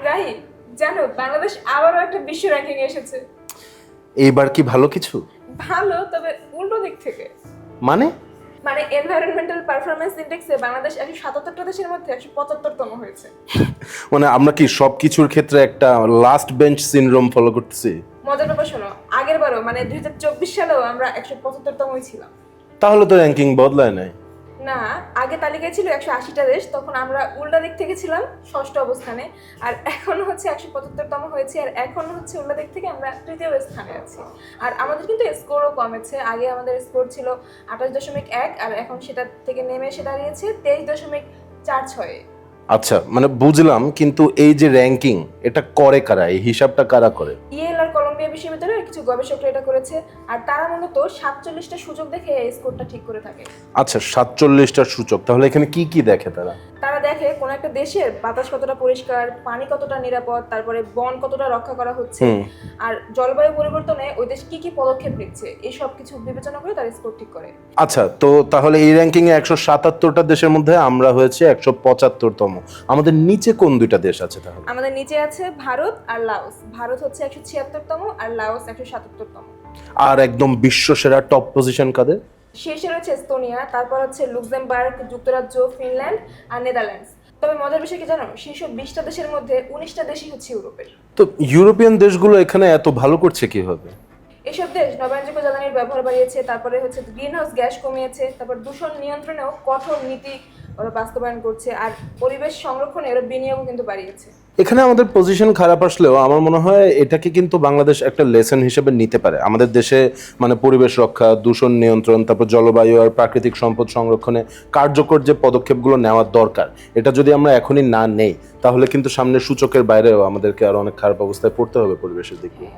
রাহি, জানো বাংলাদেশ আবারও একটা বিশ্ব র্যাঙ্কিং এসেছে। এইবার কি ভালো কিছু? ভালো, তবে উল্টো দিক থেকে। মানে? মানে এনভায়রনমেন্টাল পারফরম্যান্স ইন্ডেক্সে বাংলাদেশ 177টা দেশের মধ্যে 175তম হয়েছে। মানে আমরা কি সবকিছুর ক্ষেত্রে একটা লাস্ট বেঞ্চ সিনড্রোম ফলো করতেছি? মজার ব্যাপার শোনো, আগের বারও মানে 2024 সালেও আমরা 175তমই ছিলাম। তাহলে তো র্যাঙ্কিং বদলায় নাই। না, আগে তালিকায় ছিল 180টা দেশ, তখন আমরা উল্টা দিক থেকে ছিলাম ষষ্ঠ অবস্থানে। আর এখন হচ্ছে 175তম হয়েছে, আর এখন হচ্ছে উল্টা দিক থেকে আমরা তৃতীয় স্থানে আছি। আর আমাদের কিন্তু স্কোরও কমেছে। আগে আমাদের স্কোর ছিল 28.1, আর এখন সেটা থেকে নেমে এসে দাঁড়িয়েছে 23.46। আচ্ছা, মানে বুঝলাম, কিন্তু এই যে র্যাঙ্কিং, এটা করে কারা? এই হিসাবটা কারা করে? ইয়েল আর কলম্বিয়া বিশ্ববিদ্যালয়ের কিছু গবেষকরা এটা করেছে, আর তারা মূলত 47টা সূচক দেখে এই স্কোরটা ঠিক করে থাকে। আচ্ছা, 47টা সূচক, তাহলে এখানে কি কি দেখে তারা? তারা দেখে কোন একটা দেশের বাতাস কতটা পরিষ্কার, পানি কতটা নিরাপদ, তারপরে বন কতটা রক্ষা করা হচ্ছে, আর জলবায়ু পরিবর্তনে ওই দেশ কি কি পদক্ষেপ নিচ্ছে, এই সব কিছু বিবেচনা করে তার স্কোর ঠিক করে। আচ্ছা, তো তাহলে এই র্যাঙ্কিং এ 177টা দেশের মধ্যে আমরা হয়েছে 175তম। আমাদের নিচে কোন দুইটা দেশ আছে তাহলে? আমাদের নিচে আছে ভারত আর লাওস। ভারত হচ্ছে 176তম আর লাওস 177তম। আর একদম বিশ্ব সেরা টপ পজিশন কাদের? শীর্ষে রয়েছে এস্তোনিয়া, তারপর হচ্ছে লুক্সেমবার্গ, যুক্তরাজ্য, ফিনল্যান্ড আর নেদারল্যান্ডস। তবে মজার বিষয় কি জানো, শীর্ষ 20টা দেশের মধ্যে 19টা দেশই হচ্ছে ইউরোপের। তো ইউরোপিয়ান দেশগুলো এখানে এত ভালো করছে কিভাবে? এসব দেশ নবায়নযোগ্য জ্বালানির ব্যবহার বাড়িয়েছে, তারপরে হচ্ছে গ্রিন হাউস গ্যাস কমিয়েছে, তারপর দূষণ নিয়ন্ত্রণেও কঠোর নীতি ওরা বাস্তবায়ন করছে, আর পরিবেশ সংরক্ষণে ওরা বিনিয়োগও কিন্তু বাড়িয়েছে। এখানে আমাদের পজিশন খারাপ আসলেও আমার মনে হয় এটাকে কিন্তু বাংলাদেশ একটা লেসন হিসেবে নিতে পারে। আমাদের দেশে মানে পরিবেশ রক্ষা, দূষণ নিয়ন্ত্রণ, তারপর জলবায়ু আর প্রাকৃতিক সম্পদ সংরক্ষণে কার্যকর যে পদক্ষেপগুলো নেওয়ার দরকার, এটা যদি আমরা এখনই না নেই তাহলে কিন্তু সামনের সূচকের বাইরেও আমাদেরকে আরো অনেক খারাপ অবস্থায় পড়তে হবে পরিবেশের দিক দিয়ে।